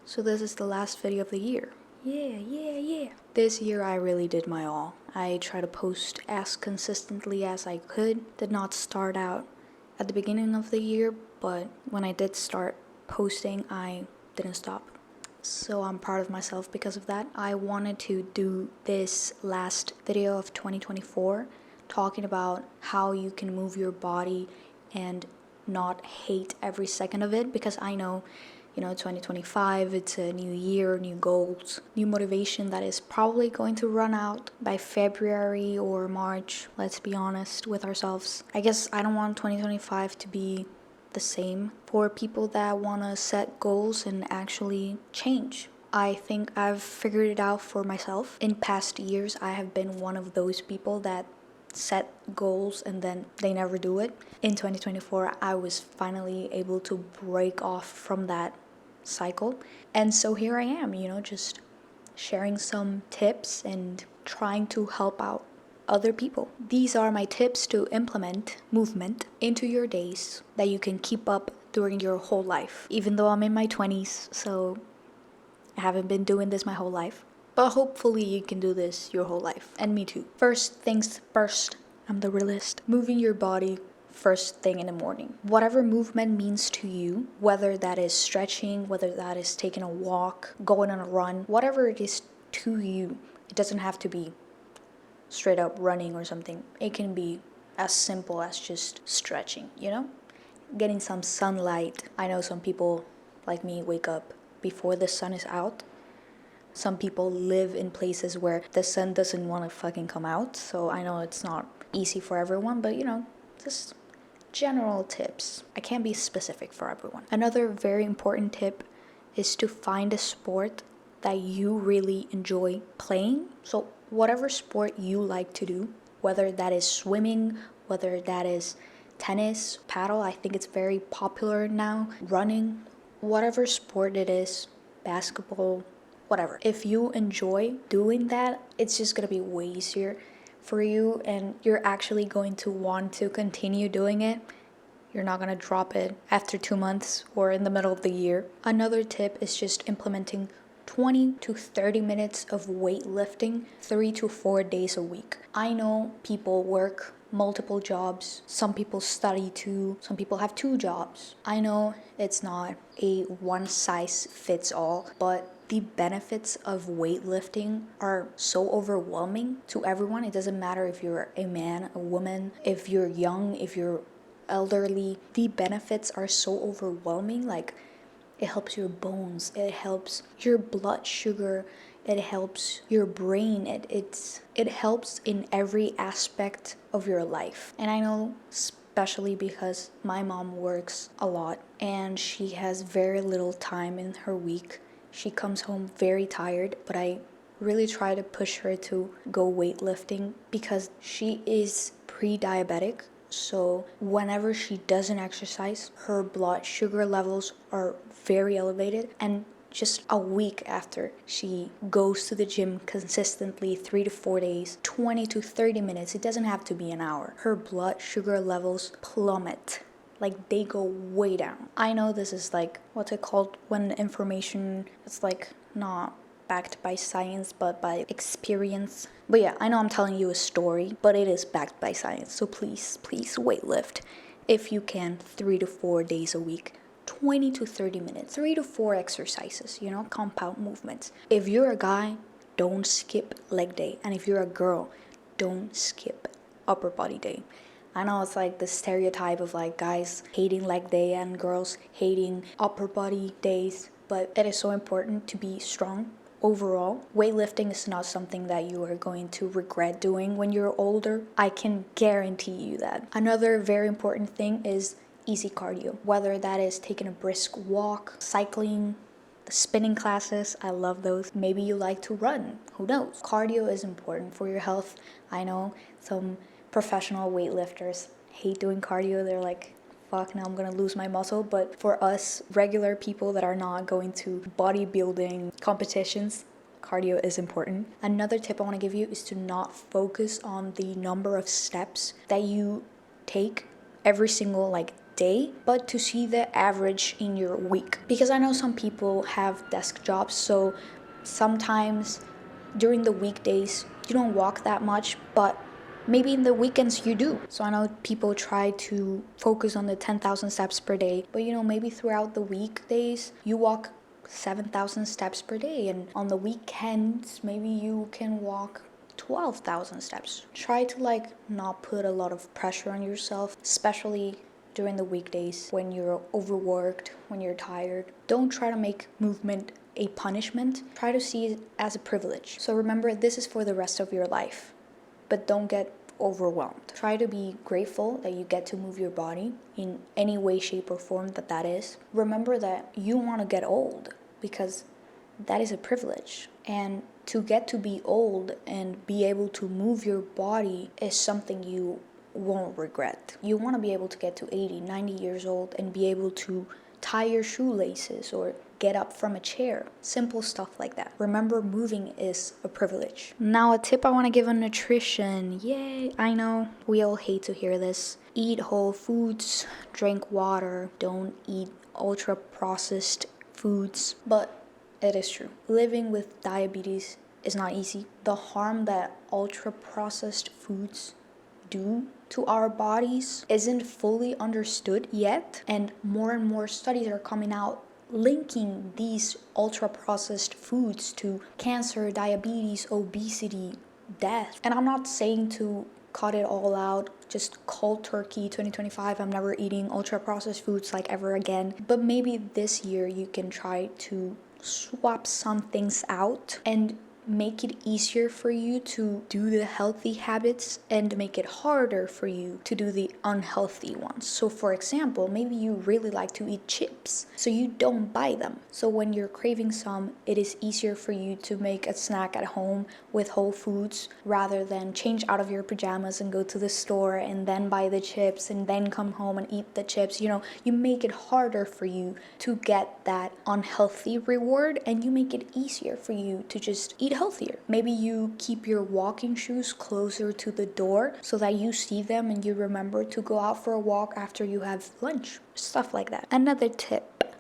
So this is the last video of the year. Yeah. This year I really did my all. I tried to post as consistently as I could. Did not start out at the beginning of the year, but when I did start posting, I didn't stop. So I'm proud of myself because of that. I wanted to do this last video of 2024 talking about how you can move your body and not hate every second of it, because I know 2025, it's a new year, new goals, new motivation that is probably going to run out by February or March. Let's be honest with ourselves. I guess I don't want 2025 to be the same for people that want to set goals and actually change. I think I've figured it out for myself. In past years, I have been one of those people that set goals and then they never do it. In 2024, I was finally able to break off from that cycle. And so here I am, just sharing some tips and trying to help out other people. These are my tips to implement movement into your days that you can keep up during your whole life. Even though I'm in my 20s, so I haven't been doing this my whole life. But hopefully you can do this your whole life. And me too. First things first, I'm the realist. Moving your body first thing in the morning. Whatever movement means to you, whether that is stretching, whether that is taking a walk, going on a run, whatever it is to you, it doesn't have to be straight up running or something. It can be as simple as just stretching, Getting some sunlight. I know some people like me wake up before the sun is out. Some people live in places where the sun doesn't want to fucking come out, so I know it's not easy for everyone, but just general tips. I can't be specific for everyone. Another very important tip is to find a sport that you really enjoy playing. So whatever sport you like to do, whether that is swimming, whether that is tennis, paddle, I think it's very popular now, running, whatever sport it is, basketball, whatever. If you enjoy doing that, it's just gonna be way easier for you and you're actually going to want to continue doing it. You're not gonna drop it after 2 months or in the middle of the year. Another tip is just implementing 20 to 30 minutes of weightlifting 3 to 4 days a week. I know people work multiple jobs. Some people study too. Some people have 2 jobs. I know it's not a one size fits all, but the benefits of weightlifting are so overwhelming to everyone. It doesn't matter if you're a man, a woman, if you're young, if you're elderly. The benefits are so overwhelming. Like, it helps your bones, it helps your blood sugar, it helps your brain, it helps in every aspect of your life. And I know, especially because my mom works a lot and she has very little time in her week. She comes home very tired, but I really try to push her to go weightlifting because she is pre-diabetic. So whenever she doesn't exercise, her blood sugar levels are very elevated. And just a week after she goes to the gym consistently 3 to 4 days, 20 to 30 minutes, it doesn't have to be an hour, her blood sugar levels plummet. Like, they go way down. I know this is like, what's it called when information is like not backed by science but by experience. But yeah, I know I'm telling you a story, but it is backed by science. So please weightlift if you can 3 to 4 days a week. 20 to 30 minutes, 3 to 4 exercises, compound movements. If you're a guy, don't skip leg day. And if you're a girl, don't skip upper body day. I know it's like the stereotype of like guys hating leg day and girls hating upper body days, but it is so important to be strong. Overall, weightlifting is not something that you are going to regret doing when you're older. I can guarantee you that. Another very important thing is easy cardio, whether that is taking a brisk walk, cycling, the spinning classes. I love those. Maybe you like to run, who knows? Cardio is important for your health. I know some professional weightlifters hate doing cardio. They're like, fuck, now I'm gonna lose my muscle. But for us regular people that are not going to bodybuilding competitions, cardio is important. Another tip I want to give you is to not focus on the number of steps that you take every single day, but to see the average in your week. Because I know some people have desk jobs, so sometimes during the weekdays you don't walk that much, but maybe in the weekends you do. So I know people try to focus on the 10,000 steps per day, but maybe throughout the weekdays you walk 7,000 steps per day, and on the weekends maybe you can walk 12,000 steps. Try to not put a lot of pressure on yourself, especially during the weekdays when you're overworked, when you're tired. Don't try to make movement a punishment. Try to see it as a privilege. So remember, this is for the rest of your life, but don't get overwhelmed. Try to be grateful that you get to move your body in any way, shape, or form that is. Remember that you want to get old, because that is a privilege. And to get to be old and be able to move your body is something you won't regret. You want to be able to get to 80, 90 years old and be able to tie your shoelaces or get up from a chair. Simple stuff like that. Remember, moving is a privilege. Now, a tip I want to give on nutrition. Yay, I know we all hate to hear this. Eat whole foods, drink water, don't eat ultra processed foods. But it is true. Living with diabetes is not easy. The harm that ultra processed foods do to our bodies isn't fully understood yet, and more studies are coming out linking these ultra processed foods to cancer, diabetes, obesity, death. And I'm not saying to cut it all out, just cold turkey 2025, I'm never eating ultra processed foods ever again. But maybe this year you can try to swap some things out and make it easier for you to do the healthy habits and make it harder for you to do the unhealthy ones. So for example, maybe you really like to eat chips, so you don't buy them. So when you're craving some, it is easier for you to make a snack at home with whole foods rather than change out of your pajamas and go to the store and then buy the chips and then come home and eat the chips. You make it harder for you to get that unhealthy reward, and you make it easier for you to just eat healthier. Maybe you keep your walking shoes closer to the door so that you see them and you remember to go out for a walk after you have lunch. Stuff like that. Another tip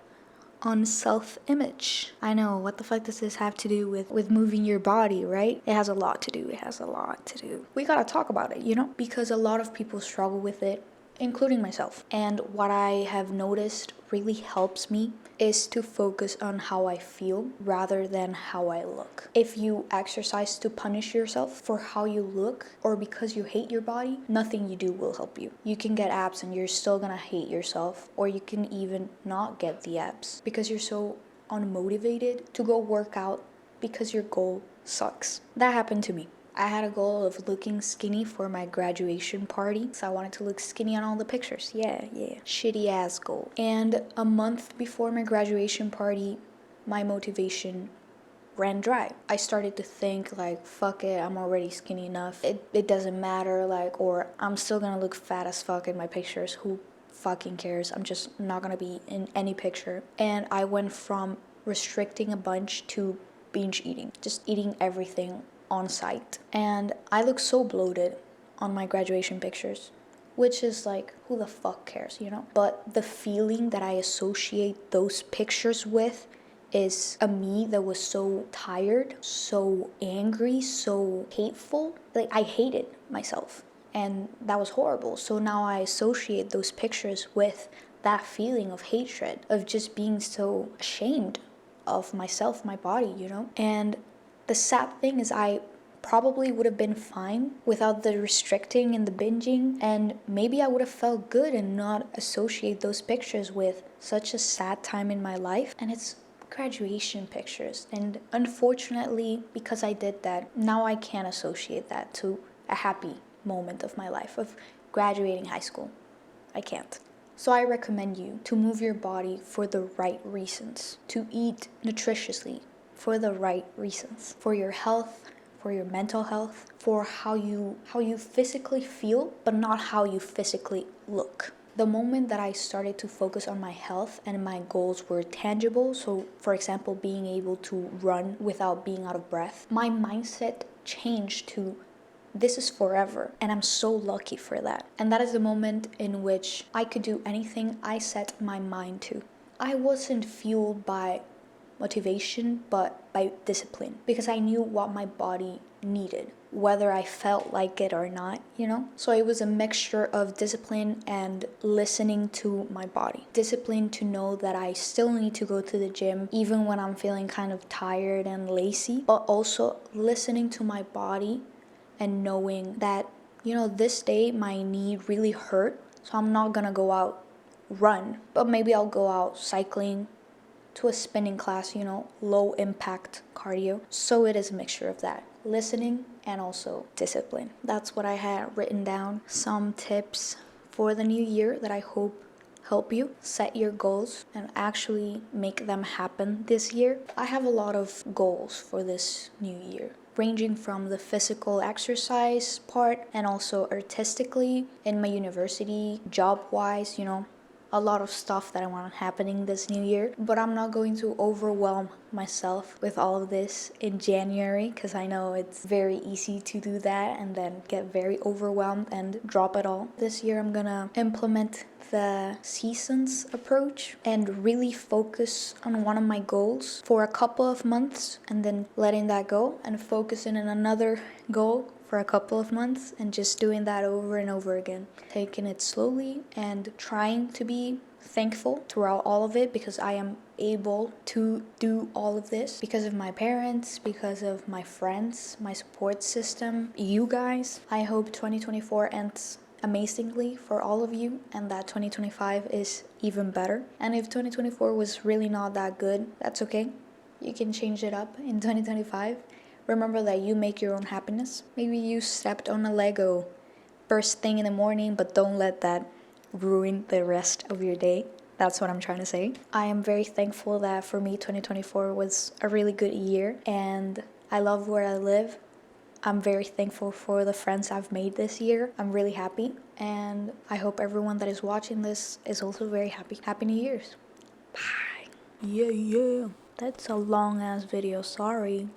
on self-image. I know, what the fuck does this have to do with moving your body, right? It has a lot to do. We gotta talk about it, because a lot of people struggle with it, including myself. And what I have noticed really helps me is to focus on how I feel rather than how I look. If you exercise to punish yourself for how you look or because you hate your body, nothing you do will help you. You can get abs and you're still gonna hate yourself, or you can even not get the abs because you're so unmotivated to go work out because your goal sucks. That happened to me. I had a goal of looking skinny for my graduation party, so I wanted to look skinny on all the pictures. Yeah. Shitty ass goal. And a month before my graduation party, my motivation ran dry. I started to think fuck it, I'm already skinny enough. It doesn't matter, or I'm still gonna look fat as fuck in my pictures. Who fucking cares? I'm just not gonna be in any picture. And I went from restricting a bunch to binge eating, just eating everything on site. And I look so bloated on my graduation pictures, which is who the fuck cares, But the feeling that I associate those pictures with is a me that was so tired, so angry, so hateful. I hated myself, and that was horrible. So now I associate those pictures with that feeling of hatred, of just being so ashamed of myself, my body, And the sad thing is I probably would have been fine without the restricting and the binging, and maybe I would have felt good and not associate those pictures with such a sad time in my life. And it's graduation pictures, and unfortunately, because I did that, now I can't associate that to a happy moment of my life, of graduating high school. I can't. So I recommend you to move your body for the right reasons, to eat nutritiously for the right reasons, for your health, for your mental health, for how you physically feel, but not how you physically look. The moment that I started to focus on my health and my goals were tangible, so for example, being able to run without being out of breath, my mindset changed to this is forever, and I'm so lucky for that. And that is the moment in which I could do anything I set my mind to. I wasn't fueled by motivation, but by discipline, because I knew what my body needed, whether I felt like it or not, So it was a mixture of discipline and listening to my body. Discipline to know that I still need to go to the gym even when I'm feeling kind of tired and lazy, but also listening to my body and knowing that, this day my knee really hurt, so I'm not gonna go out run, but maybe I'll go out cycling, to a spinning class, low impact cardio. So it is a mixture of that, listening and also discipline. That's what I had written down. Some tips for the new year that I hope help you set your goals and actually make them happen this year. I have a lot of goals for this new year, ranging from the physical exercise part and also artistically in my university, job-wise, a lot of stuff that I want happening this new year. But I'm not going to overwhelm myself with all of this in January, because I know it's very easy to do that and then get very overwhelmed and drop it all. This year I'm gonna implement the seasons approach and really focus on one of my goals for a couple of months and then letting that go and focusing on another goal for a couple of months and just doing that over and over again, taking it slowly and trying to be thankful throughout all of it, because I am able to do all of this because of my parents, because of my friends, my support system, you guys. I hope 2024 ends amazingly for all of you and that 2025 is even better. And if 2024 was really not that good, that's okay. You can change it up in 2025. Remember that you make your own happiness. Maybe you stepped on a Lego first thing in the morning, but don't let that ruin the rest of your day. That's what I'm trying to say. I am very thankful that for me 2024 was a really good year and I love where I live. I'm very thankful for the friends I've made this year. I'm really happy and I hope everyone that is watching this is also very happy. Happy New Year's. Bye. Yeah. That's a long ass video, sorry.